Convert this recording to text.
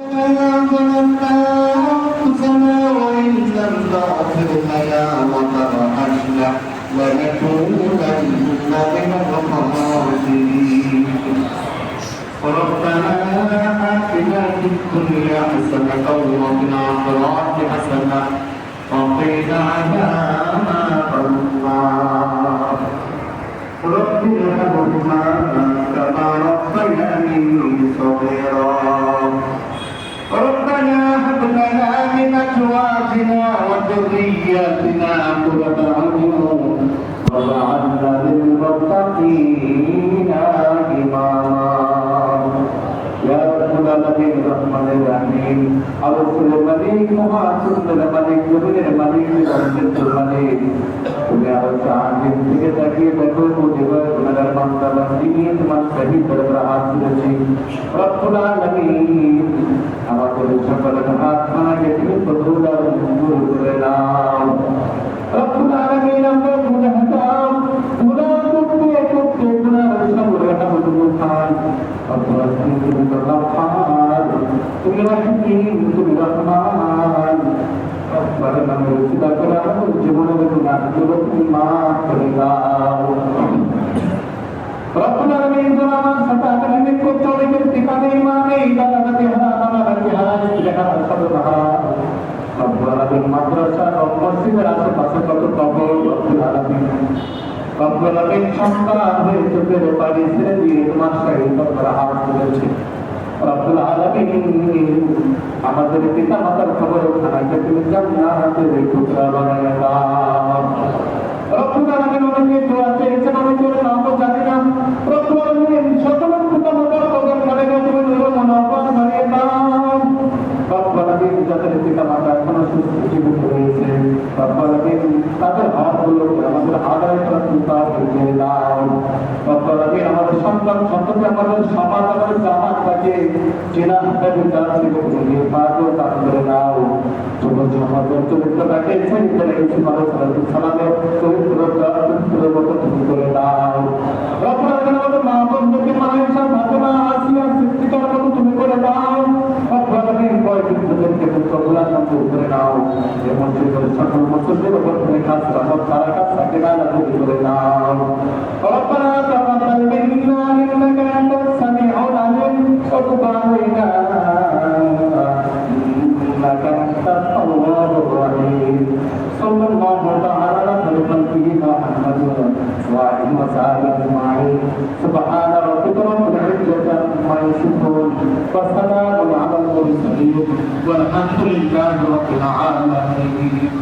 ظلمنا أنفسنا وإن لم تغفر لنا وترحمنا لنكونن من الخاسرين ربنا آتنا في الدنيا حسنة وفي الآخرة حسنة وقنا عذاب النار رب ارحمهما كما ربياني صغيرا ربنا هب لنا من ازواجنا وذرياتنا قرة اعين واجعلنا للمتقين اماما يا رب العالمين الرحمن الرحيم أرسل الملك محاسن الملك جبل الملك رحمة الملك তুমি আরো চাঁদের দিকে তাকিয়ে দেখো মুজিবর তোমার বান্দা নিয়ে তোমার শহীদ দরবারে হাত তুলেছি রব্বুল আলামিন আমাদের সকল প্রার্থনাকে তুমি কবুল আর মঞ্জুর করে নাও রব্বুল আলামিন আমরা গুনাহগার গুনাহ করতে করতে গুনাহের সাগরে হাবুডুবু খান রব্বুল আলামিন তুমি রহমান তুমি রহিম তুমি রহমান রব্বানা নামের চিন্তা করে আমাদের জীবনের গুনাহগুলো তুমি মাফ করে দাও রব্বুল আলামিন আমার সাথে আপনি को चोरी के ठिकाने माने इबादत हराम के हराम जगह सब हराम रब्बुल आलामीन মাদ্রাসা ও মসজিদের আশেপাশে কত কবর রব্বুল আলামিন রব্বুল আলামিন সন্তান হয়ে চোখের পানি ছেড়ে দিয়ে তোমার শহীদ দরবারে হাত তুলেছে রব্বুল আলামিন আমাদের পিতা মাতার খবর খানাকে তুমি জান্নাতের টুকরা বানায় দাও রব্বুল আলামিন অনেকে দোয়া চেয়েছেন অনেকের নামও জানি না রব্বুল আলামিন সকল পিতা মাতার খবর খানাকে তুমি নূর মুনাওয়ার বানিয়ে দাও রব্বুল আলামিন যাদের পিতা মাতা এখনো সুস্থ জীবিত রয়েছে রব্বুল আলামিন তাদের হাতগুলো আমাদের আদায় করার চিন্তা করে দাও রব্বুল আলামিন আমাদের সন্তান সন্ততি আমাদের সমাজ আমাদের জামাতটাকে চেনা বিচার থেকে তুমি পাগল দান করে দাও যুবক সমাজের চরিত্রটাকে ছেড়ে রেখেছি মানুষ সালামের চরিত্রের মতো তুমি করে দাও রব্বুল আলামিন আমাদের মা বোনদেরকে মায়েশা ফাতেমা আসিয়া সিদ্দিকার মতো তুমি করে দাও রব্বুল আলামিন বয়োবৃদ্ধদেরকে কবুলাত মঞ্জুর করে নাও যে মসজিদের সকল মুসল্লিদের উপর তুমি খাস রহমত বারাকাত সাকিনাত নজর করে দাও রব্বানা তাকাব্বাল মিন্না ইন্নাকা আনতাস সামিউল আলিম ওয়া তুব আলাইনা ইন্নাকা আনতাত তাওয়াবুর রহিম সাল্লাল্লাহু তাআলা আলা খলিফাতিহি মুহাম্মাদ ওয়া আলিহি ওয়া সাহবিহি আজমাইন সুবহানা রাব্বিকা রাব্বিল ইজ্জাতি আম্মা ইয়াসিফুন ওয়া সালামুন আলাল মুরসালিন ওয়ালহামদুলিল্লাহি রাব্বিল আলামিন।